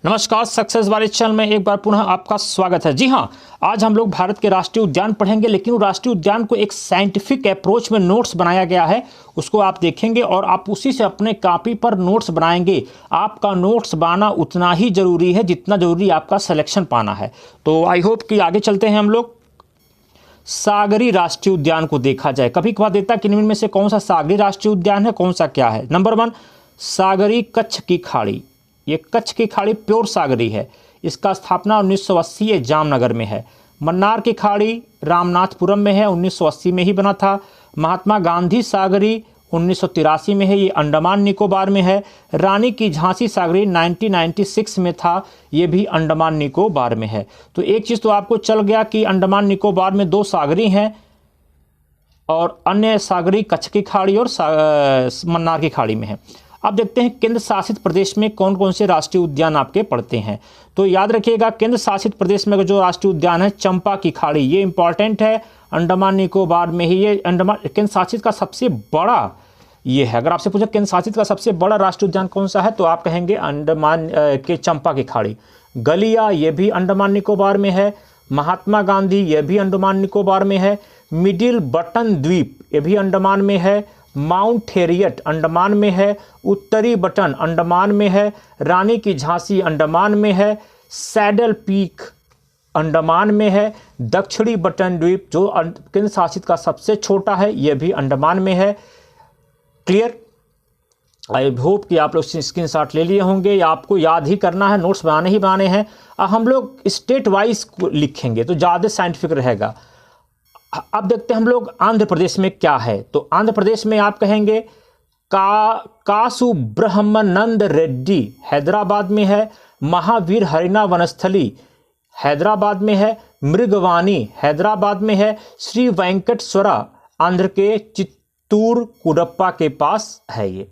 नमस्कार, सक्सेस वाले चैनल में एक बार पुनः आपका स्वागत है। जी हाँ, आज हम लोग भारत के राष्ट्रीय उद्यान पढ़ेंगे, लेकिन वो राष्ट्रीय उद्यान को एक साइंटिफिक अप्रोच में नोट्स बनाया गया है, उसको आप देखेंगे और आप उसी से अपने कॉपी पर नोट्स बनाएंगे। आपका नोट्स बनाना उतना ही जरूरी है जितना जरूरी आपका सिलेक्शन पाना है। तो आई होप कि आगे चलते हैं हम लोग। सागरी राष्ट्रीय उद्यान को देखा जाए, कभी कभार देखता है कि निम्न में से कौन सा सागरी राष्ट्रीय उद्यान है, कौन सा क्या है। नंबर 1 सागरी कच्छ की खाड़ी। ये कच्छ की खाड़ी प्योर सागरी है। इसका स्थापना 1980 जामनगर में है। मन्नार की खाड़ी रामनाथपुरम में है, 1980 में ही बना था। महात्मा गांधी सागरी 1983 में है, ये अंडमान निकोबार में है। रानी की झांसी सागरी 1996 में था, ये भी अंडमान निकोबार में है। तो एक चीज़ तो आपको चल गया कि अंडमान निकोबार में 2 सागरी हैं और अन्य सागरी कच्छ की खाड़ी और मन्नार की खाड़ी में है। अब देखते हैं केंद्र शासित प्रदेश में कौन कौन से राष्ट्रीय उद्यान आपके पड़ते हैं। तो याद रखिएगा, केंद्र शासित प्रदेश में जो राष्ट्रीय उद्यान है चंपा की खाड़ी, ये इंपॉर्टेंट है। अंडमान निकोबार में ही ये अंडमान केंद्र शासित का सबसे बड़ा ये है। अगर आपसे पूछा केंद्र शासित का सबसे बड़ा राष्ट्रीय उद्यान कौन सा है, तो आप कहेंगे अंडमान के चंपा की खाड़ी। गलिया, ये भी अंडमान निकोबार में है। महात्मा गांधी, ये भी अंडमान निकोबार में है। मिडिल बटन द्वीप, ये भी अंडमान में है। माउंट हैरियट अंडमान में है। उत्तरी बटन अंडमान में है। रानी की झांसी अंडमान में है। सैडल पीक अंडमान में है। दक्षिणी बटन द्वीप जो केंद्र शासित का सबसे छोटा है, यह भी अंडमान में है। क्लियर? आई होप कि आप लोग स्क्रीनशॉट ले लिए होंगे, या आपको याद ही करना है, नोट्स बनाने ही बनाने हैं। हम लोग स्टेट वाइज लिखेंगे तो ज़्यादा साइंटिफिक रहेगा। अब देखते हैं हम लोग आंध्र प्रदेश में क्या है। तो आंध्र प्रदेश में आप कहेंगे कासु ब्रह्मानंद रेड्डी हैदराबाद में है। महावीर हरिना वनस्थली हैदराबाद में है। मृगवानी हैदराबाद में है। श्री वेंकटेश्वरा आंध्र के चित्तूर कुडप्पा के पास है ये।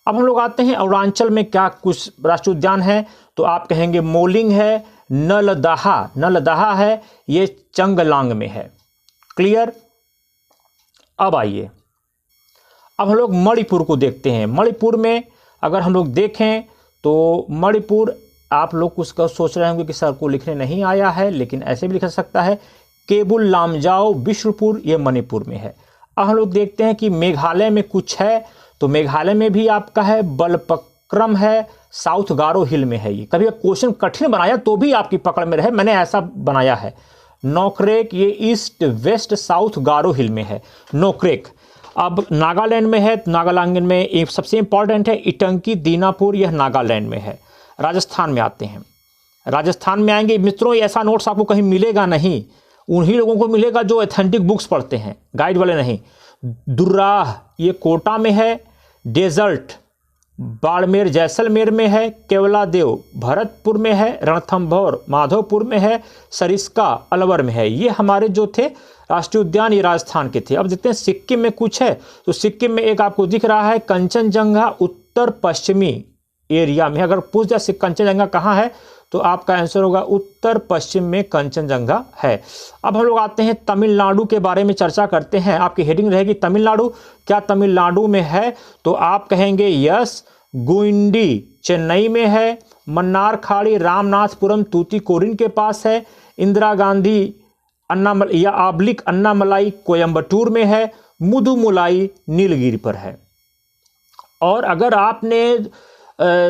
अब हम लोग आते हैं अरुणाचल में क्या कुछ राष्ट्रीय उद्यान है। तो आप कहेंगे मोलिंग है। नलदहा है, ये चंगलांग में है। क्लियर? अब आइए, अब हम लोग मणिपुर को देखते हैं। मणिपुर में अगर हम लोग देखें तो मणिपुर, आप लोग कुछ सोच रहे होंगे कि सर को लिखने नहीं आया है, लेकिन ऐसे भी लिख सकता है। केबुल लामजाओ बिष्णुपुर, ये मणिपुर में है। अब हम लोग देखते हैं कि मेघालय में कुछ है। तो मेघालय में भी आपका है बलपक्रम है, साउथ गारो हिल में है। ये कभी क्वेश्चन कठिन बनाया तो भी आपकी पकड़ में रहे, मैंने ऐसा बनाया है। नोक्रेक, ये ईस्ट वेस्ट साउथ गारो हिल में है नोक्रेक। अब नागालैंड में है। नागालैंड में एक सबसे इंपॉर्टेंट है इटंकी दीनापुर, यह नागालैंड में है। राजस्थान में आते हैं। राजस्थान में आएंगे मित्रों, ऐसा नोट्स आपको कहीं मिलेगा नहीं, उन्हीं लोगों को मिलेगा जो एथेंटिक बुक्स पढ़ते हैं, गाइड वाले नहीं। दुर्राह, ये कोटा में है। डेजर्ट बाड़मेर जैसलमेर में है। केवलादेव भरतपुर में है। रणथंभौर माधोपुर में है। सरिस्का अलवर में है। ये हमारे जो थे राष्ट्रीय उद्यान, ये राजस्थान के थे। अब देखते हैं सिक्किम में कुछ है। तो सिक्किम में एक आपको दिख रहा है कंचनजंगा उत्तर पश्चिमी एरिया में। अगर पूछ जाए कंचनजंगा कहाँ है, तो आपका आंसर होगा उत्तर पश्चिम में कंचनजंगा है। अब हम लोग आते हैं तमिलनाडु के बारे में चर्चा करते हैं। आपकी हेडिंग रहेगी तमिलनाडु। क्या तमिलनाडु में है? तो आप कहेंगे यस। गुइंडी चेन्नई में है। मन्नार खाड़ी रामनाथपुरम तूतीकोरिन के पास है। इंदिरा गांधी अन्नामलाई कोयम्बटूर में है। मुदुमुलाई नीलगिरी पर है। और अगर आपने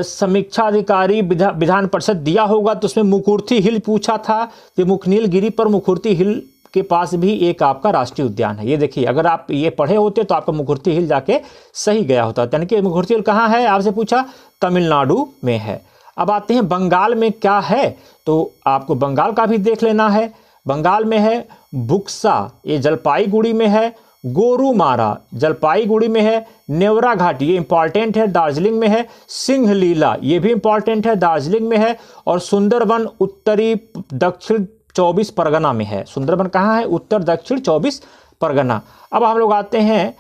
समीक्षा अधिकारी विधान परिषद दिया होगा तो उसमें मुकुर्थी हिल पूछा था कि नीलगिरी पर मुकुर्थी हिल के पास भी एक आपका राष्ट्रीय उद्यान है। ये देखिए, अगर आप ये पढ़े होते तो आपका मुकुर्थी हिल जाके सही गया होता। यानी कि मुकुर्थी हिल कहाँ है, आपसे पूछा, तमिलनाडु में है। अब आते हैं बंगाल में क्या है। तो आपको बंगाल का भी देख लेना है। बंगाल में है बुक्सा, ये जलपाईगुड़ी में है। गोरुमारा जलपाईगुड़ी में है। नेवरा घाटी, ये इंपॉर्टेंट है, दार्जिलिंग में है। सिंहलीला, ये भी इंपॉर्टेंट है, दार्जिलिंग में है। और सुंदरबन उत्तरी दक्षिण 24 परगना में है। सुंदरबन कहाँ है? उत्तर दक्षिण 24 परगना। अब हम लोग आते हैं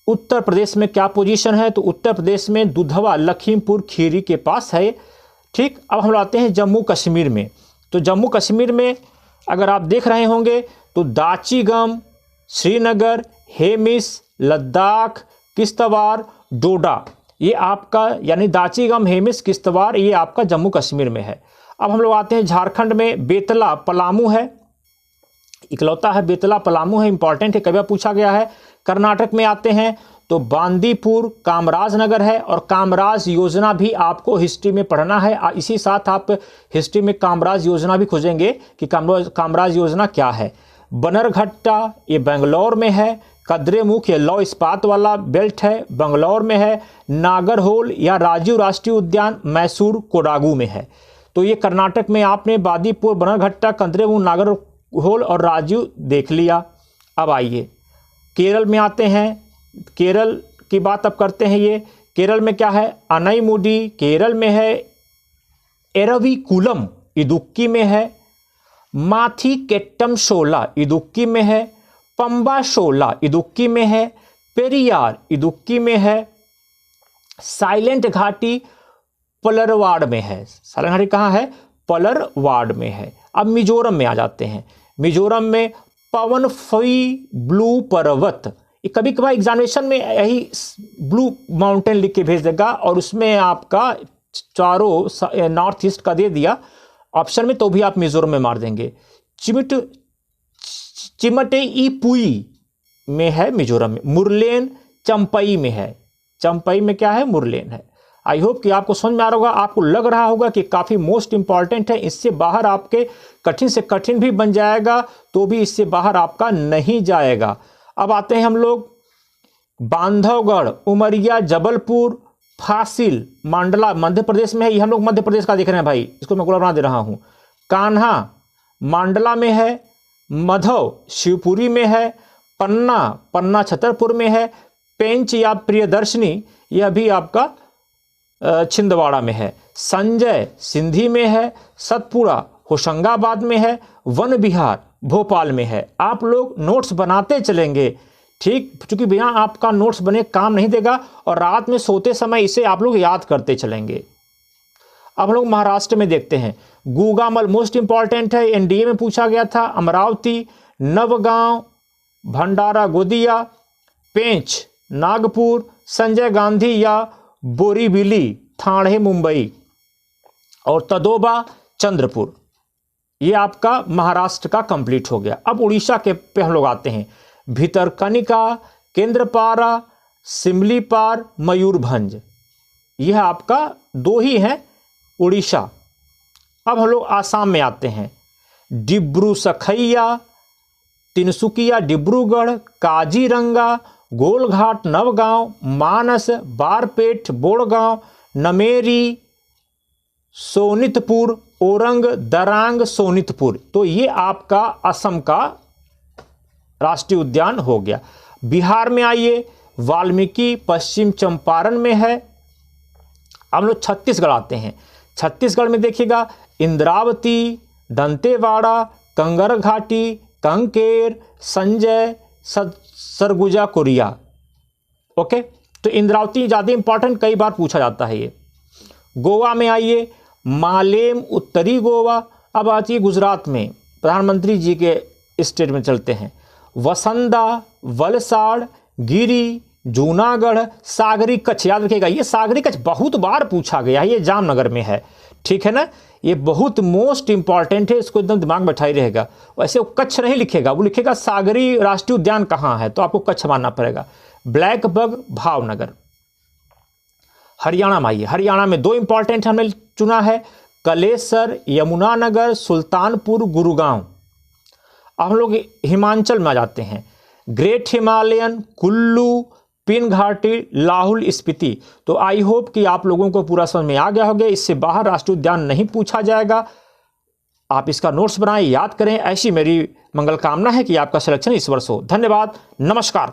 उत्तर प्रदेश में क्या पोजीशन है। तो उत्तर प्रदेश में दुधवा लखीमपुर खीरी के पास है। ठीक। अब हम लोग आते हैं जम्मू कश्मीर में। तो जम्मू कश्मीर में अगर आप देख रहे होंगे तो दाचीगम, श्रीनगर, हेमिस, लद्दाख, किश्तवाड़, डोडा, ये आपका यानी दाचिगम हेमिस किश्तवाड़ ये आपका जम्मू कश्मीर में है। अब हम लोग आते हैं झारखंड में, बेतला पलामू है, इकलौता है बेतला पलामू है, इंपॉर्टेंट है, कभी पूछा गया है। कर्नाटक में आते हैं तो बांदीपुर कामराज नगर है, और कामराज योजना भी आपको हिस्ट्री में पढ़ना है। इसी साथ आप हिस्ट्री में कामराज योजना भी खोजेंगे कि कामराज योजना क्या है। बनरघट्टा ये बेंगलोर में है। कद्रेमुख ये लौ इस्पात वाला बेल्ट है, बेंगलोर में है। नागरहोल या राजीव राष्ट्रीय उद्यान मैसूर कोडागू में है। तो ये कर्नाटक में आपने बांदीपुर, बनरघट्टा, कद्रेमुख, नागरहोल और राजीव देख लिया। अब आइए केरल में आते हैं, केरल की बात अब करते हैं। ये केरल में क्या है, अनाईमुडी केरल में है, एरविकुलम इदुक्की में है, माथी केट्टम शोला इदुक्की में है, पंबा शोला इदुक्की में है, पेरियार इदुक्की में है, साइलेंट घाटी पलरवाड़ में है। साइलेंट घाटी कहाँ है, पलरवाड़ में है। अब मिजोरम में आ जाते हैं, मिजोरम में पवनफई ब्लू पर्वत, कभी कभार एग्जामिनेशन में यही ब्लू माउंटेन लिख के भेज देगा और उसमें आपका चारों नॉर्थ ईस्ट का दे दिया ऑप्शन में, तो भी आप मिजोरम में मार देंगे। चिमटेईपुई में है मिजोरम में। मुरलेन चंपई में है, चंपई में क्या है, मुरलेन है। आई होप कि आपको समझ में आ रहा होगा, आपको लग रहा होगा कि काफ़ी मोस्ट इंपॉर्टेंट है। इससे बाहर आपके कठिन से कठिन भी बन जाएगा तो भी इससे बाहर आपका नहीं जाएगा। अब आते हैं हम लोग बांधवगढ़, उमरिया, जबलपुर, फासिल, मंडला मध्य प्रदेश में है। ये हम लोग मध्य प्रदेश का देख रहे हैं भाई, इसको मैं गोला बना दे रहा हूँ। कान्हा मंडला में है, मधव शिवपुरी में है, पन्ना, पन्ना छतरपुर में है, पेंच या प्रियदर्शनी यह भी आपका छिंदवाड़ा में है, संजय सिंधी में है, सतपुरा होशंगाबाद में है, वन विहार भोपाल में है। आप लोग नोट्स बनाते चलेंगे, ठीक, क्योंकि बिना आपका नोट्स बने काम नहीं देगा, और रात में सोते समय इसे आप लोग याद करते चलेंगे। अब हम लोग महाराष्ट्र में देखते हैं, गुगामल मोस्ट इंपॉर्टेंट है, एनडीए में पूछा गया था। अमरावती, नवगांव, भंडारा गोदिया, पेंच नागपुर, संजय गांधी या बोरीवली ठाणे मुंबई, और तदोबा चंद्रपुर। ये आपका महाराष्ट्र का कंप्लीट हो गया। अब उड़ीसा के पे हम लोग आते हैं, भितरकनिका, केंद्रपारा, सिमलीपार, मयूरभंज, यह आपका दो ही हैं उड़ीसा। अब हम लोग आसाम में आते हैं, डिब्रू सखैया, तिनसुकिया, डिब्रूगढ़, काजीरंगा, गोलघाट, नवगांव, मानस, बारपेट, बोड़गांव, नमेरी, सोनितपुर, ओरंग, दरांग, सोनितपुर। तो ये आपका असम का राष्ट्रीय उद्यान हो गया। बिहार में आइए, वाल्मीकि पश्चिम चंपारण में है। हम लोग छत्तीसगढ़ आते हैं, छत्तीसगढ़ में देखिएगा, इंद्रावती, दंतेवाड़ा, कंगर घाटी, कंकेर, संजय, सरगुजा कोरिया। ओके, तो इंद्रावती ज़्यादा इंपॉर्टेंट, कई बार पूछा जाता है ये। गोवा में आइए, मालेम उत्तरी गोवा। अब आती है गुजरात में, प्रधानमंत्री जी के स्टेट में चलते हैं, वसंदा, वलसाड़, गिरी, जूनागढ़, सागरी कच्छ। याद रखिएगा, ये सागरी कच्छ बहुत बार पूछा गया है, ये जामनगर में है, ठीक है ना, ये बहुत मोस्ट इंपॉर्टेंट है, इसको एकदम दिमाग में बैठा ही रहेगा। वैसे वो कच्छ नहीं लिखेगा, वो लिखेगा सागरी राष्ट्रीय उद्यान कहाँ है, तो आपको कच्छ मानना पड़ेगा। Black bug Bhavnagar. हरियाणा में आइए, हरियाणा में दो इंपॉर्टेंट हमने चुना है, कलेसर, यमुनानगर, सुल्तानपुर, गुरुगांव। अब हम लोग हिमाचल में आ जाते हैं, ग्रेट हिमालयन, कुल्लू, पिन घाटी, लाहौल स्पीति। तो आई होप कि आप लोगों को पूरा समझ में आ गया होगा, इससे बाहर राष्ट्रीय उद्यान नहीं पूछा जाएगा। आप इसका नोट्स बनाएं, याद करें, ऐसी मेरी मंगल कामना है कि आपका सिलेक्शन इस वर्ष हो। धन्यवाद, नमस्कार।